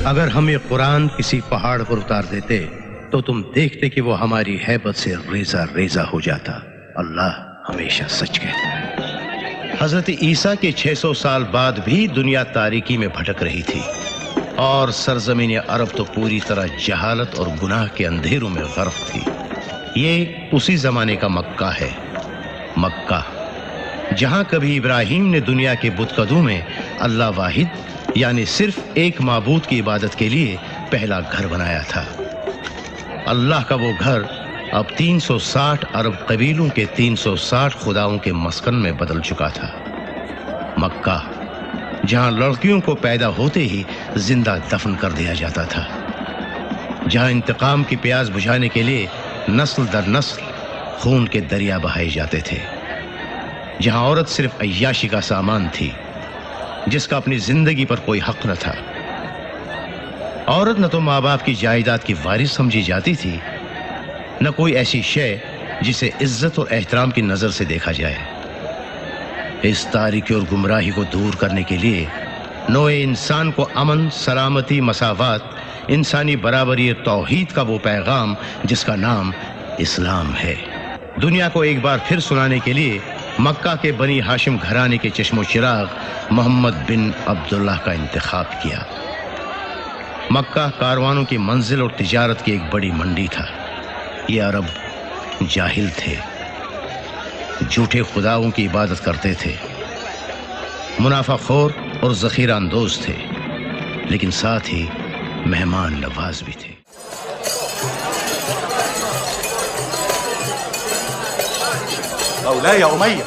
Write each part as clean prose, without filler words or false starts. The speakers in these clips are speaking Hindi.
अगर हमें कुरान किसी पहाड़ पर उतार देते तो तुम देखते कि वो हमारी हैबत से रेजा रेजा हो जाता। अल्लाह हमेशा सच कहता है। हजरत ईसा के 600 साल बाद भी दुनिया तारीकी में भटक रही थी और सरजमीन अरब तो पूरी तरह जहालत और गुनाह के अंधेरों में गर्क थी। ये उसी जमाने का मक्का है, मक्का जहां कभी इब्राहिम ने दुनिया के बुतकदों में अल्लाह वाहिद यानी सिर्फ एक माबूद की इबादत के लिए पहला घर बनाया था। अल्लाह का वो घर अब 360 अरब कबीलों के 360 खुदाओं के मस्कन में बदल चुका था। मक्का जहां लड़कियों को पैदा होते ही जिंदा दफन कर दिया जाता था, जहां इंतकाम की प्यास बुझाने के लिए नस्ल दर नस्ल खून के दरिया बहाए जाते थे, जहां औरत सिर्फ अय्याशी का सामान थी जिसका अपनी जिंदगी पर कोई हक न था। औरत न तो माँ बाप की जायदाद की वारिस समझी जाती थी, न कोई ऐसी शय जिसे इज्जत और एहतराम की नजर से देखा जाए। इस तारीकी और गुमराही को दूर करने के लिए नौए इंसान को अमन, सलामती, मसावात, इंसानी बराबरी और तौहीद का वो पैगाम जिसका नाम इस्लाम है, दुनिया को एक बार फिर सुनाने के लिए मक्का के बनी हाशिम घराने के चश्मो चिराग मोहम्मद बिन अब्दुल्लाह का इंतखाब किया। मक्का कारवानों की मंजिल और तिजारत की एक बड़ी मंडी था। ये अरब जाहिल थे, झूठे खुदाओं की इबादत करते थे, मुनाफाखोर और जखीरा अंदोज थे, लेकिन साथ ही मेहमान नवाज भी थे। मौलाया उमैया,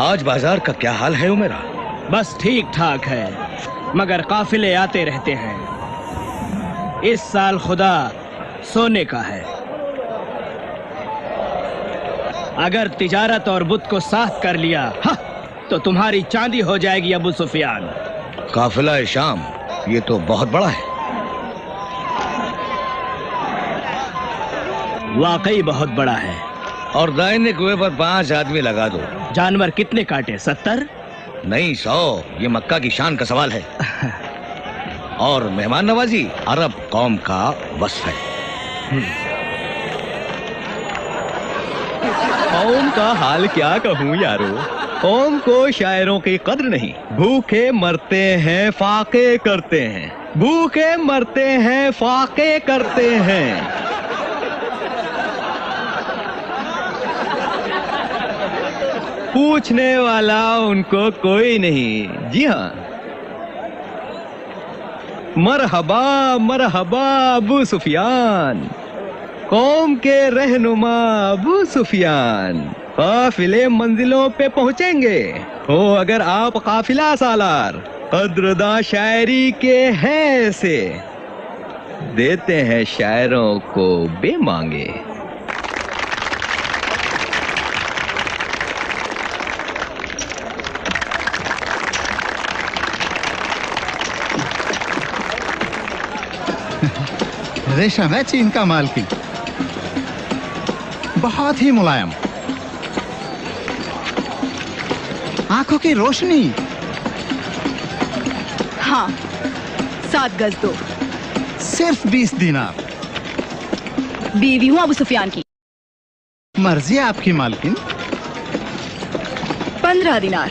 आज बाजार का क्या हाल है उमेरा? बस ठीक ठाक है, मगर काफिले आते रहते हैं। इस साल खुदा सोने का है। अगर तिजारत और बुत को साथ कर लिया तो तुम्हारी चांदी हो जाएगी अबू सुफियान। काफिला शाम, ये तो बहुत बड़ा है। वाकई बहुत बड़ा है। और दाहिने कुएं पर 5 आदमी लगा दो। जानवर कितने काटे? 70? नहीं 100। ये मक्का की शान का सवाल है। और मेहमान नवाजी अरब कौम का वस्फ है। कौम का हाल क्या कहूँ यारो, कौम को शायरों की कद्र नहीं। भूखे मरते हैं फाके करते हैं, भूखे मरते हैं फाके करते हैं। पूछने वाला उनको कोई नहीं। जी हाँ, मरहबा मरहबा अबू सुफियान, कौम के रहनुमा अबू सुफियान। काफिले मंजिलों पे पहुंचेंगे हो अगर आप काफिला सालार। कद्रदा शायरी के हैं से देते हैं शायरों को बेमांगे। रेशम है चीन का मालकिन, बहुत ही मुलायम, आंखों की रोशनी। हाँ, 7 गज दो। सिर्फ 20 दिनार। बीवी हूँ अबू सुफियान की। मर्जी है आपकी मालकिन। 15 दिनार।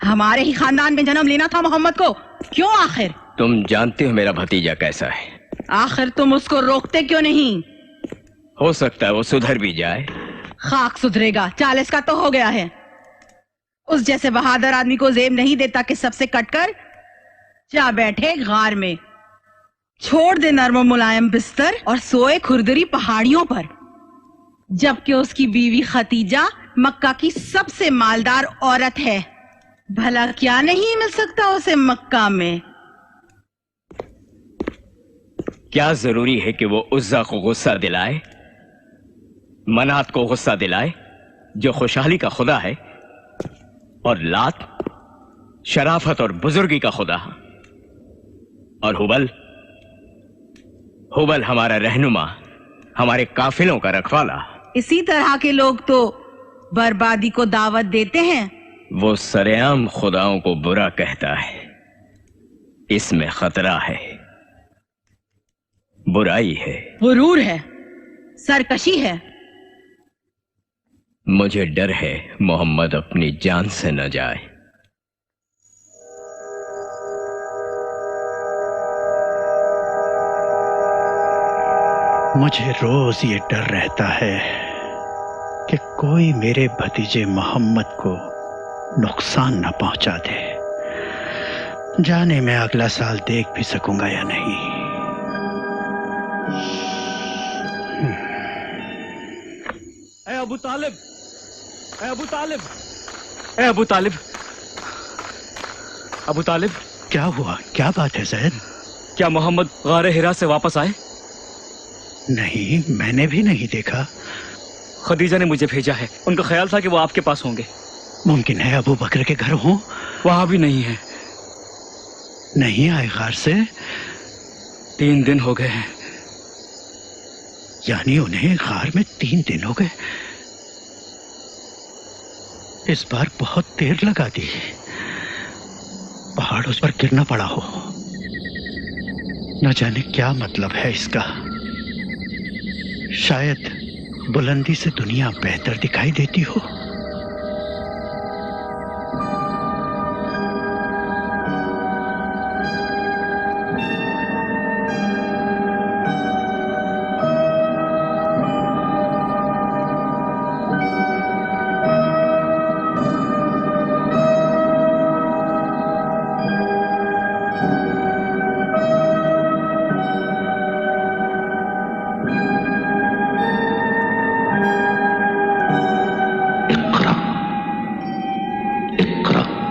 हमारे ही खानदान में जन्म लेना था मोहम्मद को, क्यों आखिर? तुम जानते हो मेरा भतीजा कैसा है। आखिर तुम उसको रोकते क्यों नहीं? हो सकता है वो सुधर भी जाए। खाक सुधरेगा, 40 का तो हो गया है। उस जैसे बहादुर आदमी को जेब नहीं देता कि सबसे कटकर जा बैठे गार में। छोड़ दे नर्म मुलायम बिस्तर और सोए खुरदरी पहाड़ियों पर, जबकि उसकी बीवी खतीजा मक्का की सबसे मालदार औरत है। भला क्या नहीं मिल सकता उसे मक्का में? क्या जरूरी है कि वो उज्जा को गुस्सा दिलाए, मनात को गुस्सा दिलाए जो खुशहाली का खुदा है, और लात शराफत और बुजुर्गी का खुदा, और हुबल हमारा रहनुमा, हमारे काफिलों का रखवाला। इसी तरह के लोग तो बर्बादी को दावत देते हैं। वो सरेआम खुदाओं को बुरा कहता है, इसमें खतरा है, बुराई है, गुरूर है, सरकशी है। मुझे डर है मोहम्मद अपनी जान से न जाए। मुझे रोज ये डर रहता है कि कोई मेरे भतीजे मोहम्मद को नुकसान न पहुंचा दे। जाने मैं अगला साल देख भी सकूंगा या नहीं। अबू तालिब, अबू तालिब, अबू तालिब, अबू तालिब। क्या हुआ? क्या बात है ज़ैद? क्या मोहम्मद गारे हिरा से वापस आए? नहीं, मैंने भी नहीं देखा। खदीजा ने मुझे भेजा है, उनका ख्याल था कि वो आपके पास होंगे। मुमकिन है अबू बकर के घर हों? वहां भी नहीं है। नहीं आए गार से? 3 दिन हो गए हैं। यानी उन्हें गार में 3 दिन हो गए। इस बार बहुत देर लगा दी। पहाड़ उस पर गिरना पड़ा हो। न जाने क्या मतलब है इसका। शायद बुलंदी से दुनिया बेहतर दिखाई देती हो।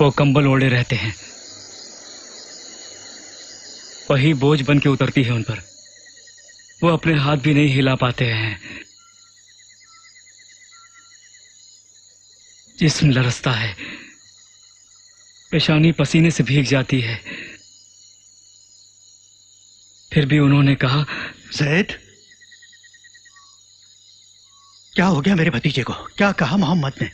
वो कंबल ओढ़े रहते हैं, वही बोझ बन के उतरती है उन पर। वो अपने हाथ भी नहीं हिला पाते हैं। जिस्म लरसता है, पेशानी पसीने से भीग जाती है। फिर भी उन्होंने कहा, ज़ैद, क्या हो गया मेरे भतीजे को? क्या कहा मोहम्मद ने?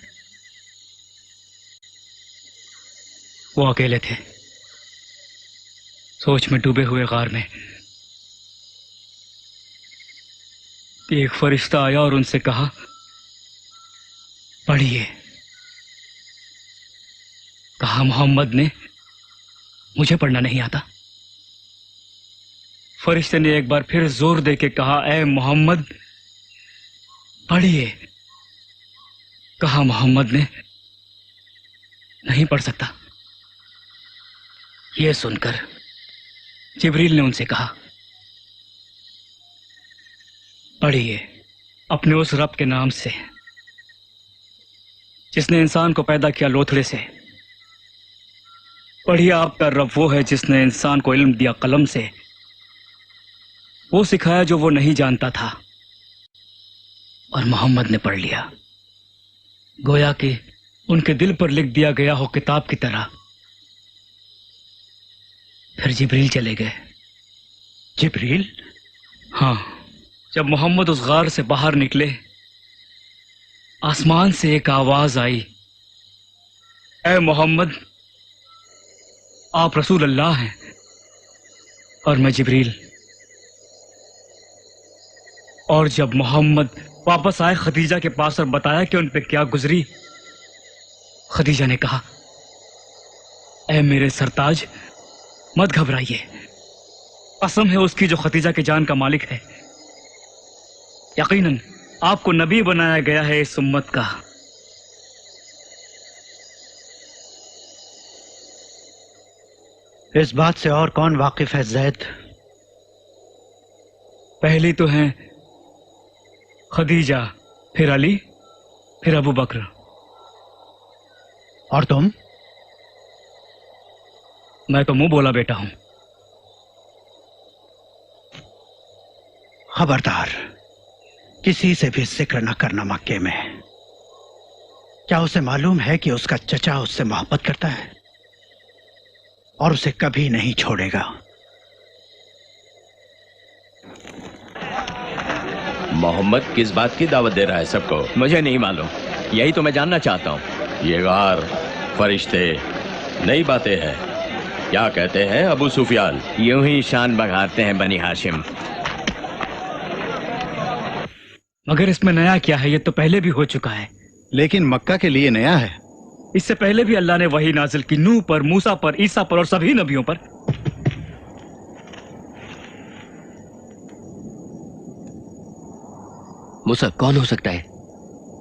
वो अकेले थे, सोच में डूबे हुए गार में। एक फरिश्ता आया और उनसे कहा पढ़िए। कहा मोहम्मद ने मुझे पढ़ना नहीं आता। फरिश्ते ने एक बार फिर जोर दे के कहा, ए मोहम्मद पढ़िए। कहा मोहम्मद ने नहीं पढ़ सकता। यह सुनकर जिब्रील ने उनसे कहा, पढ़िए अपने उस रब के नाम से जिसने इंसान को पैदा किया लोथड़े से। पढ़िए आपका रब वो है जिसने इंसान को इल्म दिया कलम से, वो सिखाया जो वो नहीं जानता था। और मोहम्मद ने पढ़ लिया, गोया कि उनके दिल पर लिख दिया गया हो किताब की तरह। फिर जिब्रील चले गए। जिब्रील? हाँ, जब मोहम्मद उस गार से बाहर निकले, आसमान से एक आवाज आई, ए मोहम्मद आप रसूल अल्लाह हैं और मैं जिब्रील। और जब मोहम्मद वापस आए खदीजा के पास और बताया कि उन पे क्या गुजरी, खदीजा ने कहा, ऐ मेरे सरताज मत घबराइए, कसम है उसकी जो खदीजा की जान का मालिक है। यकीनन आपको नबी बनाया गया है इस उम्मत का। इस बात से और कौन वाकिफ है ज़ैद? पहली तो हैं खदीजा, फिर अली, फिर अबू बकर। और तुम? मैं तो मुंह बोला बेटा हूं। खबरदार, किसी से भी जिक्र न करना मक्के में। क्या उसे मालूम है कि उसका चचा उससे मोहब्बत करता है और उसे कभी नहीं छोड़ेगा? मोहम्मद किस बात की दावत दे रहा है सबको? मुझे नहीं मालूम, यही तो मैं जानना चाहता हूँ। ये गार, फरिश्ते, नई बातें हैं। क्या कहते हैं अबू सुफियान? यूं ही शान बघारते हैं बनी हाशिम। मगर इसमें नया क्या है? ये तो पहले भी हो चुका है। लेकिन मक्का के लिए नया है। इससे पहले भी अल्लाह ने वही नाजिल की, नूह पर, मूसा पर, ईसा पर और सभी नबियों पर। मूसा कौन हो सकता है?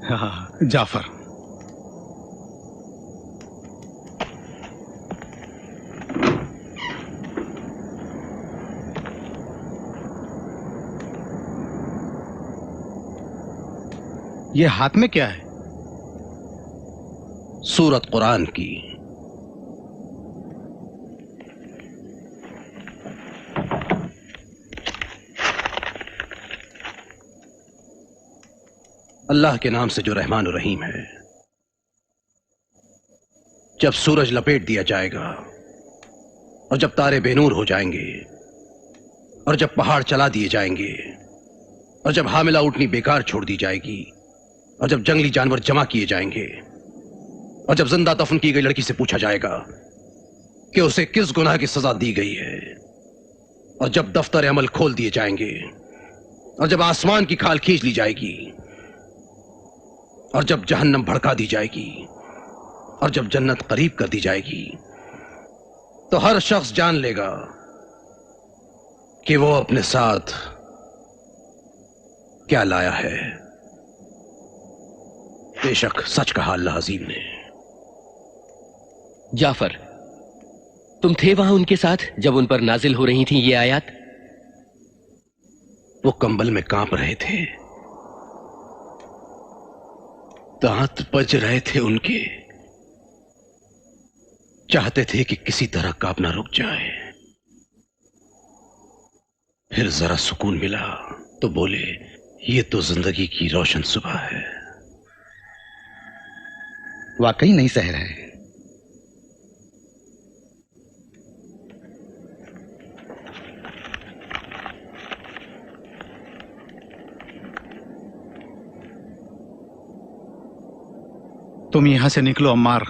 हाँ, जाफर। ये हाथ में क्या है? सूरत कुरान की। अल्लाह के नाम से जो रहमान और रहीम है। जब सूरज लपेट दिया जाएगा और जब तारे बेनूर हो जाएंगे और जब पहाड़ चला दिए जाएंगे और जब हामिला ऊँटनी बेकार छोड़ दी जाएगी और जब जंगली जानवर जमा किए जाएंगे और जब जिंदा दफन की गई लड़की से पूछा जाएगा कि उसे किस गुनाह की सजा दी गई है और जब दफ्तर अमल खोल दिए जाएंगे और जब आसमान की खाल खींच ली जाएगी और जब जहन्नम भड़का दी जाएगी और जब जन्नत करीब कर दी जाएगी, तो हर शख्स जान लेगा कि वो अपने साथ क्या लाया है। बेशक सच कहा अल्लाह अज़ीम ने। जाफर, तुम थे वहां उनके साथ जब उन पर नाजिल हो रही थी ये आयत? वो कंबल में कांप रहे थे, दांत बज रहे थे उनके, चाहते थे कि किसी तरह कांपना रुक जाए। फिर जरा सुकून मिला तो बोले, ये तो जिंदगी की रोशन सुबह है। वाकई नहीं सह रहे। तुम यहां से निकलो अम्मार।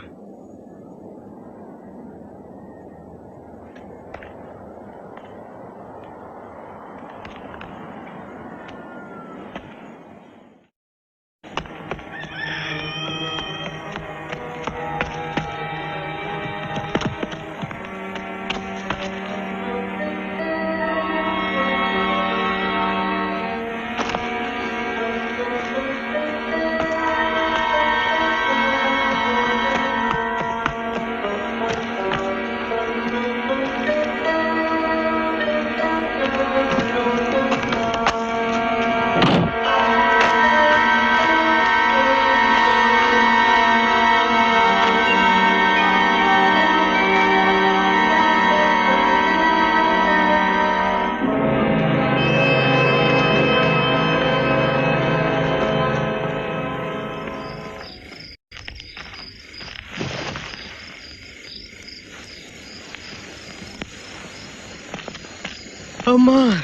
अम्मार,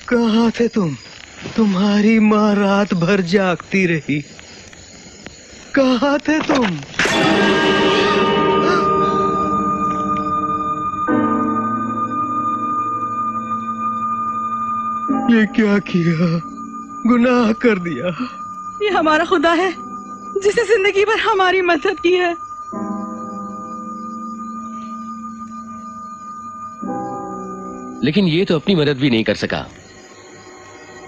कहाँ थे तुम? तुम्हारी माँ रात भर जागती रही। कहाँ थे तुम? ये क्या किया? गुनाह कर दिया। ये हमारा खुदा है जिसने जिंदगी भर हमारी मदद की है। लेकिन ये तो अपनी मदद भी नहीं कर सका।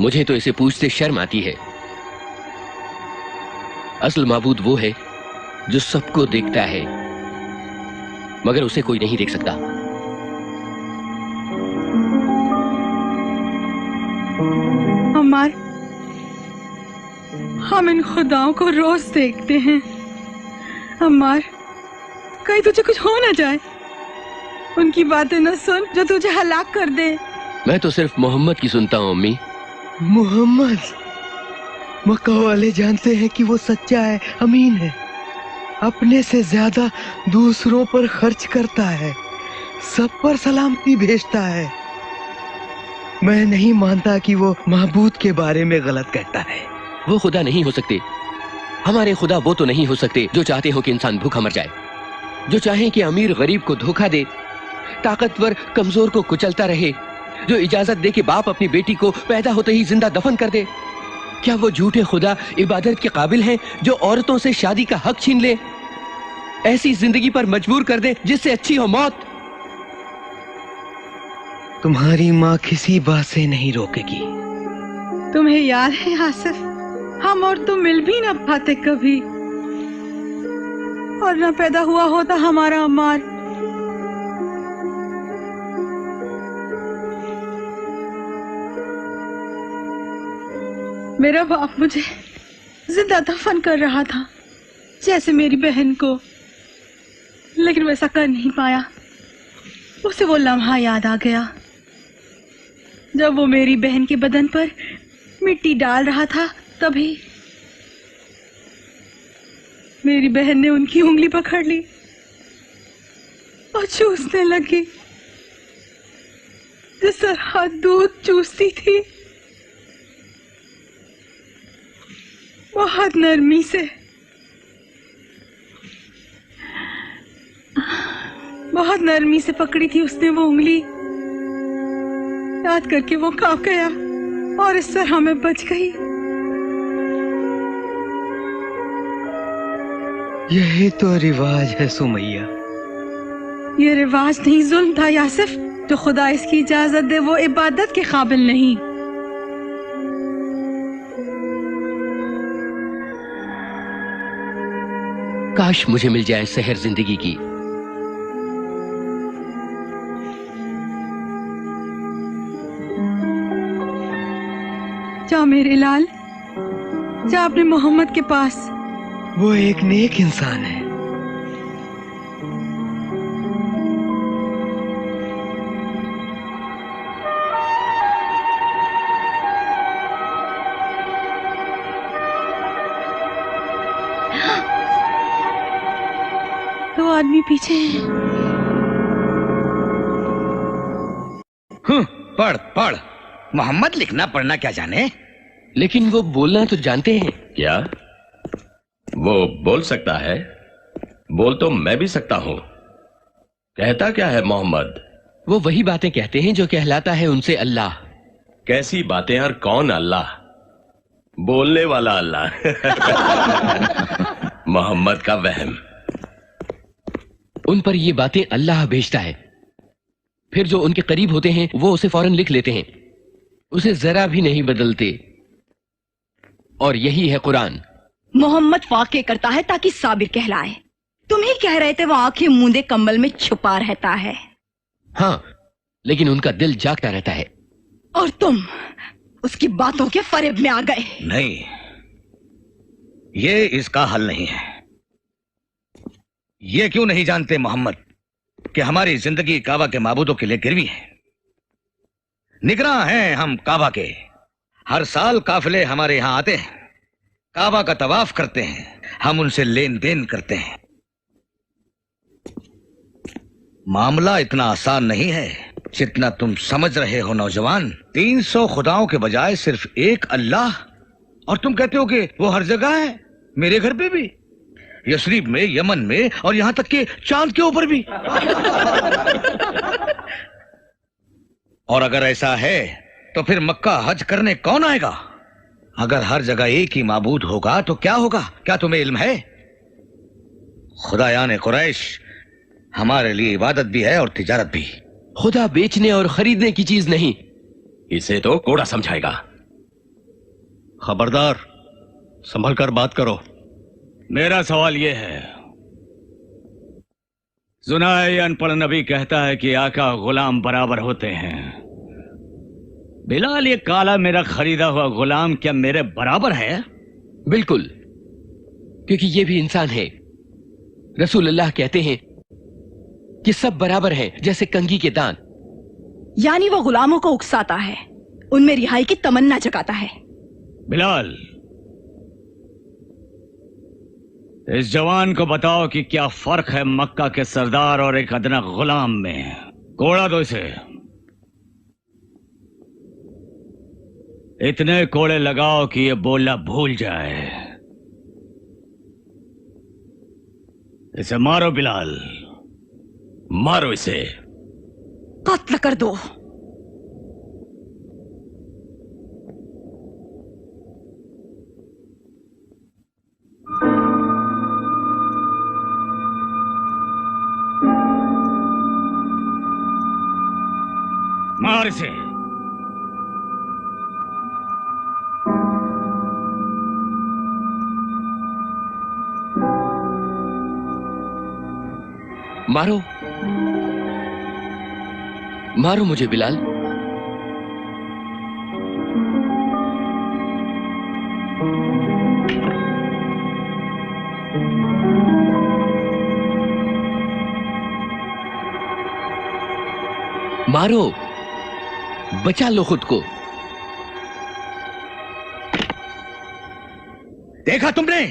मुझे तो इसे पूछते शर्म आती है। असल माबूद वो है जो सबको देखता है मगर उसे कोई नहीं देख सकता। अम्मार, हम इन खुदाओं को रोज देखते हैं। अम्मार, कहीं तुझे कुछ हो ना जाए। उनकी बातें न सुन जो तुझे हलाक कर दे। मैं तो सिर्फ मोहम्मद की सुनता हूँ अम्मी। मोहम्मद? मक्का वाले जानते हैं कि वो सच्चा है, अमीन है, अपने से ज्यादा दूसरों पर खर्च करता है, सब पर सलामती भेजता है। मैं नहीं मानता कि वो महबूद के बारे में गलत कहता है। वो खुदा नहीं हो सकते। हमारे खुदा वो तो नहीं हो सकते जो चाहते हो कि इंसान भूखा मर जाए, जो चाहें कि अमीर गरीब को धोखा दे, ताकतवर कमजोर को कुचलता रहे, जो इजाजत दे कि बाप अपनी बेटी को पैदा होते ही जिंदा दफन कर दे। क्या वो झूठे खुदा इबादत के काबिल हैं जो औरतों से शादी का हक छीन ले, ऐसी जिंदगी पर मजबूर कर दे जिससे अच्छी हो मौत? तुम्हारी माँ किसी बात से नहीं रोकेगी। तुम्हें याद है आसिफ, हम और तुम मिल भी ना पाते कभी, और न पैदा हुआ होता हमारा अम्मार। मेरा बाप मुझे जिंदा दफन कर रहा था जैसे मेरी बहन को, लेकिन वैसा कर नहीं पाया। उसे वो लम्हा याद आ गया जब वो मेरी बहन के बदन पर मिट्टी डाल रहा था। तभी मेरी बहन ने उनकी उंगली पकड़ ली और चूसने लगी जिस तरह दूध चूसती थी, बहुत नरमी से, बहुत नरमी से पकड़ी थी उसने वो उंगली। याद करके वो कांप गया और इस तरह मैं बच गई। यही तो रिवाज है सुमैया। ये रिवाज नहीं, जुल्म था यासिफ। जो खुदा इसकी इजाजत दे वो इबादत के काबिल नहीं। काश मुझे मिल जाए सहर जिंदगी की। जा मेरे लाल, जा अपने मोहम्मद के पास। वो एक नेक इंसान है। दो आदमी पीछे हैं। पढ़ पढ़। मोहम्मद लिखना पढ़ना क्या जाने, लेकिन वो बोलना तो जानते हैं। क्या वो बोल सकता है? बोल तो मैं भी सकता हूं। कहता क्या है मोहम्मद? वो वही बातें कहते हैं जो कहलाता है उनसे अल्लाह। कैसी बातें और कौन अल्लाह? बोलने वाला अल्लाह। मोहम्मद का वहम। उन पर ये बातें अल्लाह भेजता है, फिर जो उनके करीब होते हैं वो उसे फौरन लिख लेते हैं, उसे जरा भी नहीं बदलते। और यही है कुरान। मोहम्मद वाक़े करता है ताकि साबिर कहलाए। तुम ही कह रहे थे वो आंखें मूंदे कंबल में छुपा रहता है। हाँ, लेकिन उनका दिल जागता रहता है। और तुम उसकी बातों के फरेब में आ गए। नहीं, ये इसका हल नहीं है। ये क्यों नहीं जानते मोहम्मद कि हमारी जिंदगी काबा के माबूदों के लिए गिरवी है। निगरां हैं हम काबा के। हर साल काफिले हमारे यहां आते हैं, काबा का तवाफ करते हैं, हम उनसे लेन देन करते हैं। मामला इतना आसान नहीं है जितना तुम समझ रहे हो नौजवान, 300 खुदाओं के बजाय सिर्फ एक अल्लाह, और तुम कहते हो कि वो हर जगह है। मेरे घर पे भी, यशरीब में, यमन में, और यहां तक कि चांद के ऊपर भी। और अगर ऐसा है तो फिर मक्का हज करने कौन आएगा? अगर हर जगह एक ही माबूद होगा तो क्या होगा? क्या तुम्हें इल्म है? खुदायान कुरैश हमारे लिए इबादत भी है और तिजारत भी। खुदा बेचने और खरीदने की चीज नहीं। इसे तो कोड़ा समझाएगा। खबरदार, संभल कर बात करो। मेरा सवाल यह है, सुना है ये अनपढ़ नबी कहता है कि आका गुलाम बराबर होते हैं। बिलाल, ये काला मेरा खरीदा हुआ गुलाम क्या मेरे बराबर है? बिल्कुल, क्योंकि ये भी इंसान है। रसूलुल्लाह कहते हैं कि सब बराबर हैं जैसे कंघी के दांत। यानी वो गुलामों को उकसाता है, उनमें रिहाई की तमन्ना जगाता है। बिलाल, इस जवान को बताओ कि क्या फर्क है मक्का के सरदार और एक अदना गुलाम में। कोड़ा दो इसे। इतने कोड़े लगाओ कि ये बोलना भूल जाए। इसे मारो बिलाल, मारो इसे। कत्ल कर दो। मार इसे। मारो, मारो मुझे बिलाल। मारो, बचा लो खुद को। देखा तुमने?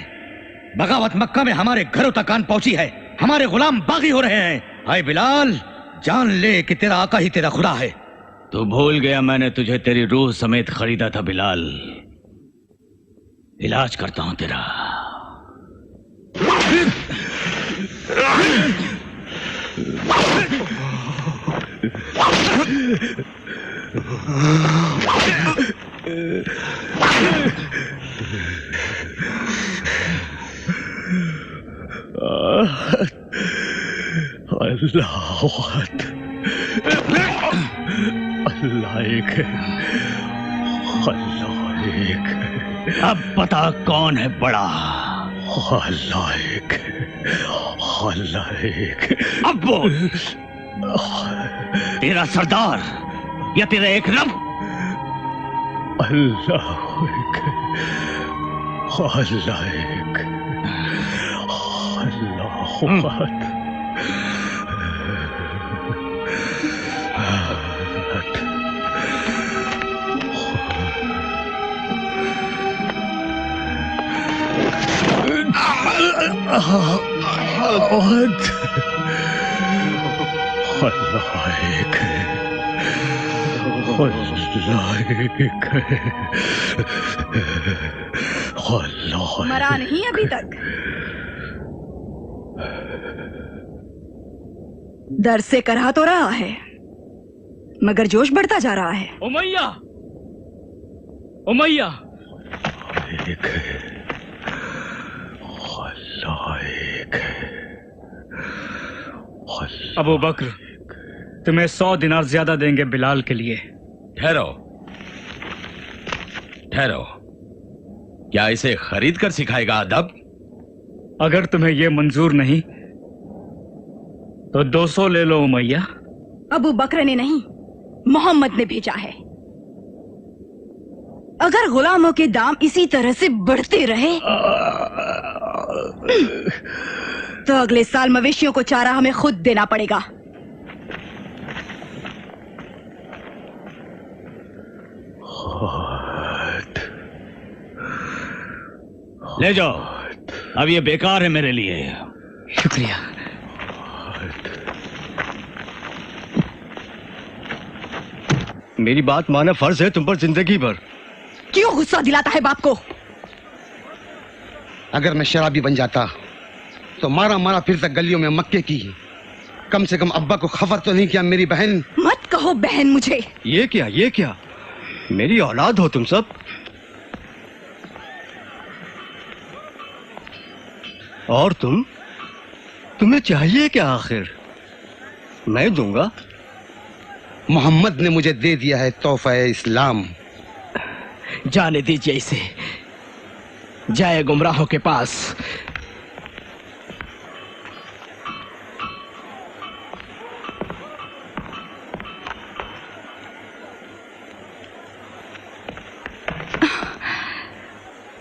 बगावत मक्का में हमारे घरों तक आन पहुंची है। हमारे गुलाम बागी हो रहे हैं। हाय बिलाल, जान ले कि तेरा आका ही तेरा खुदा है। तू भूल गया मैंने तुझे तेरी रूह समेत खरीदा था बिलाल। इलाज करता हूं तेरा। अल्लाह एक है, अल्लाह एक है। अब बता कौन है बड़ा? अल्लाह एक है, अल्लाह एक है। अब बोल, तेरा सरदार या तेरा एक रब? अल्लाह एक है, अल्लाह एक है, अल्लाह अल्लाह एक है, अल्लाह एक है, अल्लाह। मरा नहीं अभी तक? दर्द से करहा तो रहा है, मगर जोश बढ़ता जा रहा है। उमैया, उमैया एक है, अल्लाह एक है। अबू बकर, तुम्हें 100 दिनार ज्यादा देंगे बिलाल के लिए। ठहरो, ठहरो। क्या इसे खरीद कर सिखाएगा अदब? अगर तुम्हें यह मंजूर नहीं तो 200 ले लो उमैया। अबू बकर ने नहीं, मोहम्मद ने भेजा है। अगर गुलामों के दाम इसी तरह से बढ़ते रहे तो अगले साल मवेशियों को चारा हमें खुद देना पड़ेगा। ले जाओ, अब ये बेकार है मेरे लिए। शुक्रिया। मेरी बात माना फर्ज है तुम पर जिंदगी भर। क्यों गुस्सा दिलाता है बाप को? अगर मैं शराबी बन जाता तो मारा मारा फिरता गलियों में मक्के की। कम से कम अब्बा को खबर तो नहीं किया मेरी बहन। मत कहो बहन मुझे। ये क्या मेरी औलाद हो तुम सब। और तुम्हें चाहिए क्या आखिर? मैं दूंगा। मोहम्मद ने मुझे दे दिया है तोहफा इस्लाम। जाने दीजिए इसे, जाए गुमराहों के पास।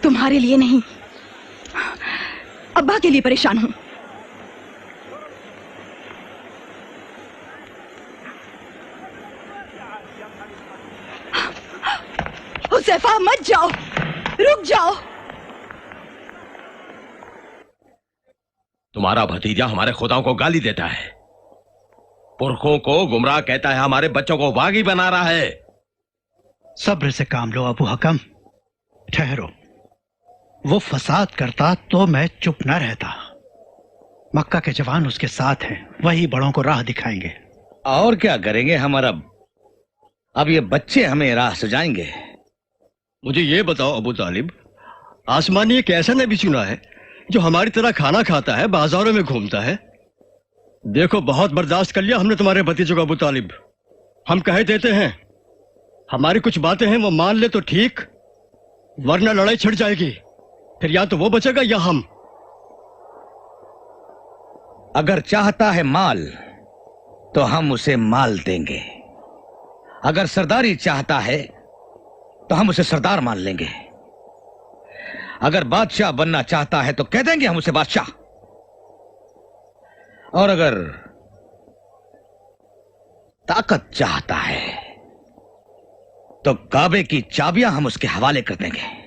तुम्हारे लिए नहीं, अब्बा के लिए परेशान हूं। हुज़ैफा मत जाओ, रुक जाओ। तुम्हारा भतीजा हमारे खुदाओं को गाली देता है, पुरखों को गुमराह कहता है, हमारे बच्चों को बागी बना रहा है। सब्र से काम लो अबू हकम, ठहरो। वो फसाद करता तो मैं चुप न रहता। मक्का के जवान उसके साथ हैं, वही बड़ों को राह दिखाएंगे। और क्या करेंगे हमारा? अब ये बच्चे हमें राह सजाएंगे। मुझे ये बताओ अबू तालिब, आसमानी एक ऐसा नबी चुना है जो हमारी तरह खाना खाता है, बाजारों में घूमता है। देखो बहुत बर्दाश्त कर लिया हमने तुम्हारे भतीजों को अबू तालिब। हम कह देते हैं, हमारी कुछ बातें हैं वो मान ले तो ठीक, वरना लड़ाई छिड़ जाएगी। फिर या तो वो बचेगा या हम। अगर चाहता है माल तो हम उसे माल देंगे, अगर सरदारी चाहता है तो हम उसे सरदार मान लेंगे, अगर बादशाह बनना चाहता है तो कह देंगे हम उसे बादशाह, और अगर ताकत चाहता है तो काबे की चाबियां हम उसके हवाले कर देंगे।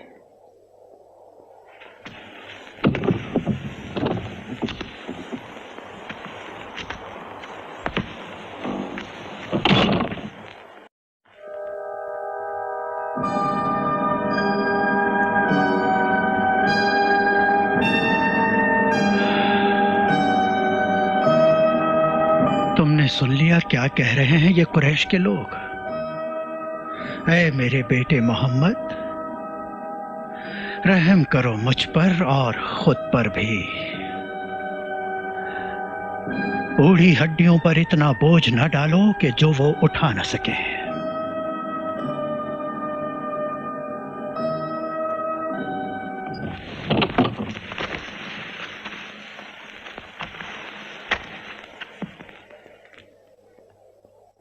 तुमने सुन लिया क्या कह रहे हैं ये कुरैश के लोग? ऐ मेरे बेटे मोहम्मद, रहम करो मुझ पर और खुद पर भी। बूढ़ी हड्डियों पर इतना बोझ न डालो कि जो वो उठा न सके।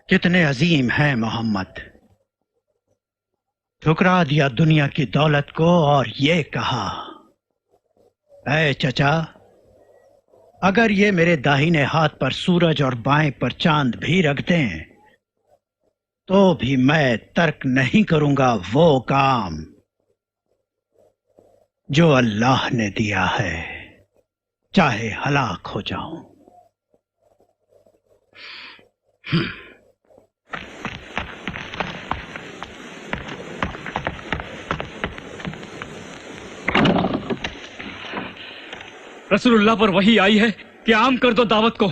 कितने अजीम हैं मोहम्मद। ठुकरा दिया दुनिया की दौलत को और ये कहा, ऐ चचा, अगर ये मेरे दाहिने हाथ पर सूरज और बाएं पर चांद भी रख दें तो भी मैं तर्क नहीं करूंगा वो काम जो अल्लाह ने दिया है, चाहे हलाक हो जाऊं। रसूलुल्लाह पर वही आई है कि आम कर दो दावत को।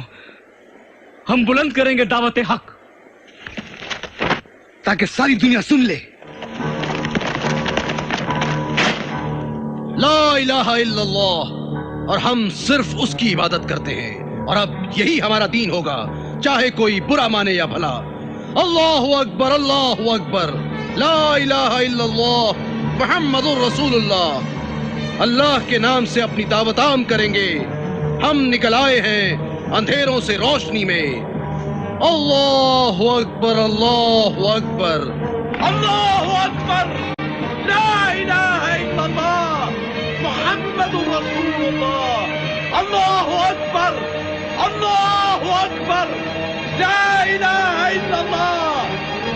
हम बुलंद करेंगे दावत हक ताकि सारी दुनिया सुन ले। ला इलाहा इल्लल्लाह, और हम सिर्फ उसकी इबादत करते हैं, और अब यही हमारा दीन होगा, चाहे कोई बुरा माने या भला। अल्लाहु अकबर, अल्लाहु अकबर, ला इलाहा इल्लल्लाह, मुहम्मदुर रसूलुल्लाह। अल्लाह के नाम से अपनी दावत आम करेंगे। हम निकल आए हैं अंधेरों से रोशनी में। अल्लाहु अकबर, अल्लाहु अकबर, अल्लाहु अकबर, ला इलाहा इल्लल्लाह, मुहम्मदुर रसूलुल्लाह। अल्लाहु अकबर, अल्लाहु अकबर, ला इलाहा इल्लल्लाह,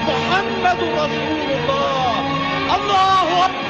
मुहम्मदुर रसूलुल्लाह। अल्लाहु अकबर।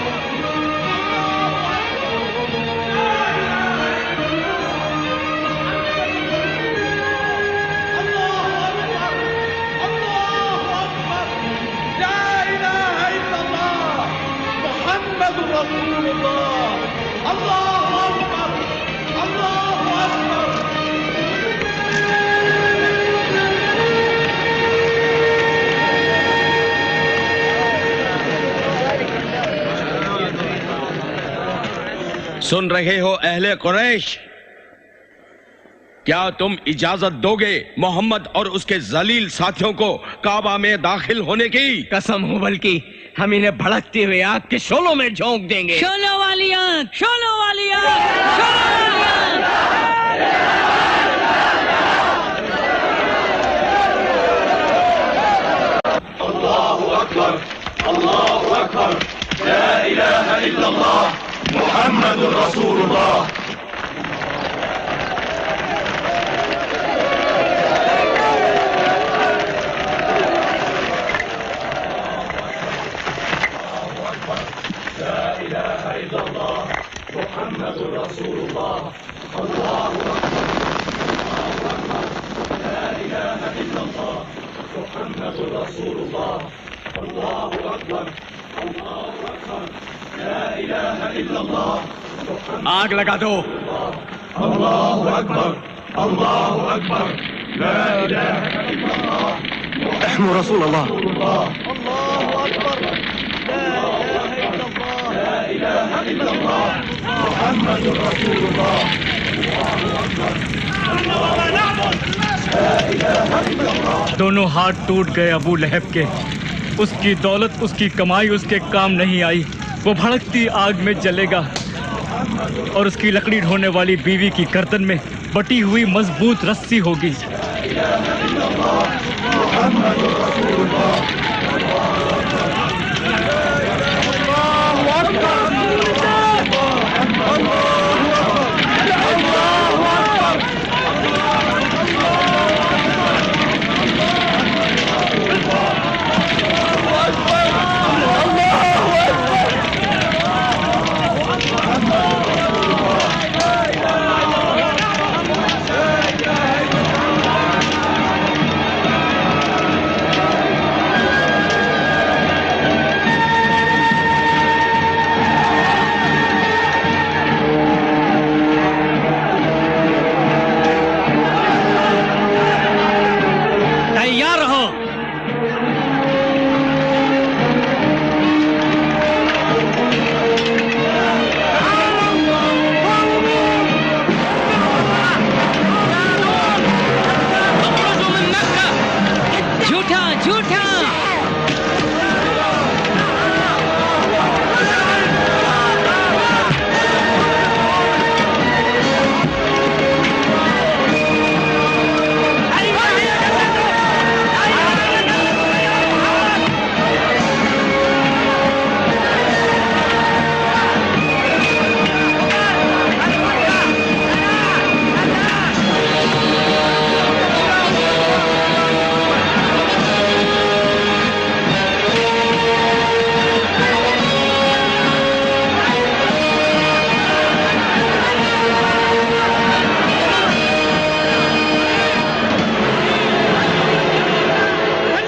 सुन रहे हो अहले कुरैश, क्या तुम इजाजत दोगे मोहम्मद और उसके जलील साथियों को काबा में दाखिल होने की? कसम हो, बल्कि हम इन्हें भड़कती हुई आग के शोलों में झोंक देंगे। शोलों वाली आग, शोलों वाली आग, शोलों वाली आग। अल्लाहु अकबर, अल्लाहु अकबर, ला इलाहा इल्लल्लाह, मुहम्मदुर रसूलुल्लाह। आग लगा दो। अल्लाहु अकबर, अल्लाहु अकबर, ला इलाहा इल्लल्लाह, अहमु रसूलुल्लाह। अल्लाहु अकबर, ला इलाहा इल्लल्लाह, मुहम्मदुर रसूलुल्लाह। दोनों हाथ टूट गए अबू लहब के। उसकी दौलत, उसकी कमाई उसके काम नहीं आई। वो भड़कती आग में जलेगा और उसकी लकड़ी ढोने वाली बीवी की गर्दन में बटी हुई मजबूत रस्सी होगी।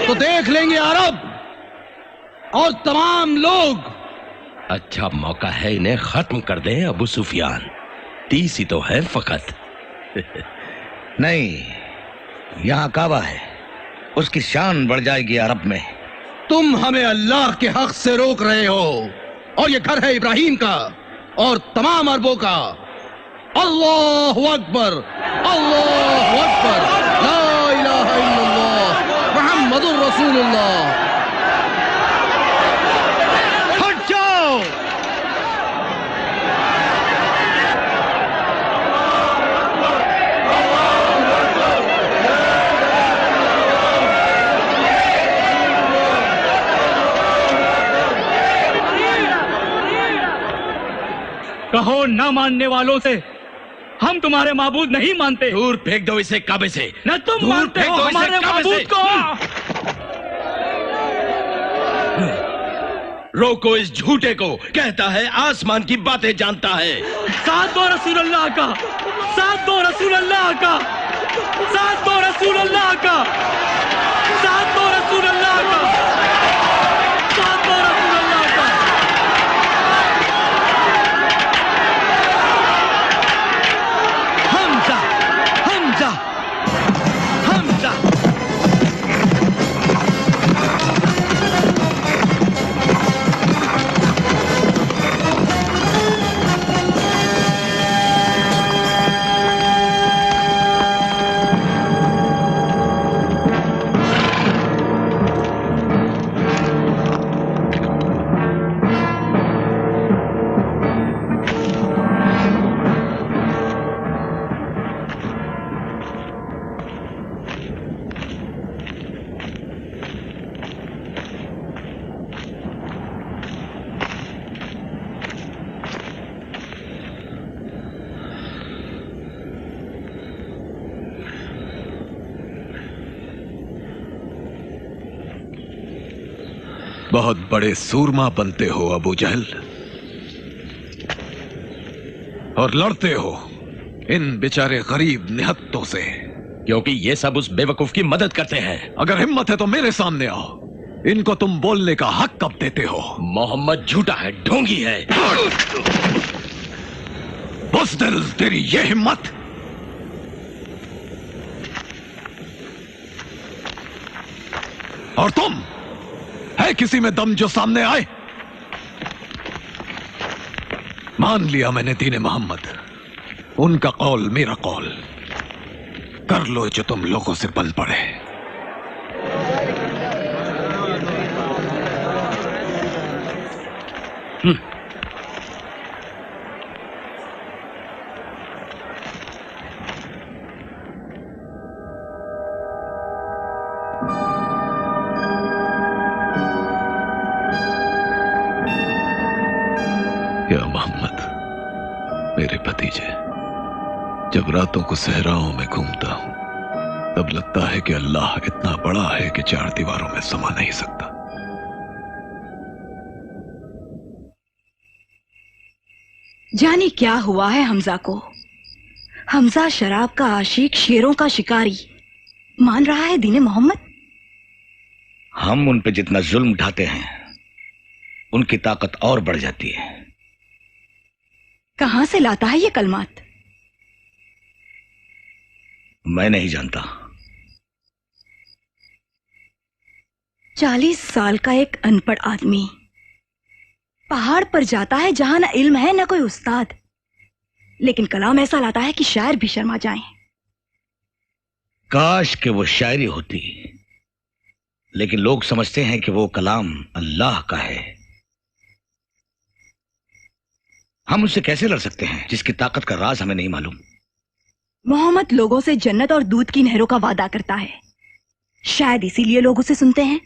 तो देख लेंगे अरब और तमाम लोग। अच्छा मौका है, इन्हें खत्म कर दें अबू सुफियान। 30 ही तो है फकत। नहीं, यहाँ काबा है, उसकी शान बढ़ जाएगी अरब में। तुम हमें अल्लाह के हक से रोक रहे हो, और ये घर है इब्राहिम का और तमाम अरबों का। अल्लाहु अकबर, अल्लाहु अकबर, ला इलाहा इल्लल्लाह, मुहम्मदुर रसूलुल्लाह। हट जाओ। कहो ना मानने वालों से, हम तुम्हारे माबूद नहीं मानते। दूर फेंक दो इसे काबे से। न तुम मानते हो हमारे माबूद को। रोको इस झूठे को, कहता है आसमान की बातें जानता है। साथ दो रसूल अल्लाह का, साथ दो रसूल अल्लाह का, साथ दो रसूल अल्लाह का, साथ दो रसूल अल्लाह का, साथ दो रसूल अल्लाह का। हमजा, हमजा, हमजा। बहुत बड़े सूरमा बनते हो अबू जहल, और लड़ते हो इन बेचारे गरीब निहत्तों से, क्योंकि ये सब उस बेवकूफ की मदद करते हैं। अगर हिम्मत है तो मेरे सामने आओ, इनको तुम बोलने का हक कब देते हो? मोहम्मद झूठा है, ढोंगी है। बुज़दिल, तेरी ये हिम्मत! और तुम, है किसी में दम जो सामने आए? मान लिया मैंने दीन मोहम्मद, उनका कौल मेरा कौल। कर लो जो तुम लोगों से बन पड़े। या मोहम्मद, मेरे भतीजे, जब रातों को सहराओं में घूमता हूं तब लगता है कि अल्लाह इतना बड़ा है कि चार दीवारों में समा नहीं सकता। जाने क्या हुआ है हमजा को। हमजा शराब का आशिक, शेरों का शिकारी मान रहा है दीन मोहम्मद। हम उन पे जितना जुल्म ढाते हैं उनकी ताकत और बढ़ जाती है। कहां से लाता है ये कलमात? मैं नहीं जानता। 40 साल का एक अनपढ़ आदमी पहाड़ पर जाता है जहां ना इल्म है ना कोई उस्ताद, लेकिन कलाम ऐसा लाता है कि शायर भी शर्मा जाएं। काश कि वो शायरी होती, लेकिन लोग समझते हैं कि वो कलाम अल्लाह का है। हम उससे कैसे लड़ सकते हैं जिसकी ताकत का राज हमें नहीं मालूम। मोहम्मद लोगों से जन्नत और दूध की नहरों का वादा करता है, शायद इसीलिए लोग उसे सुनते हैं।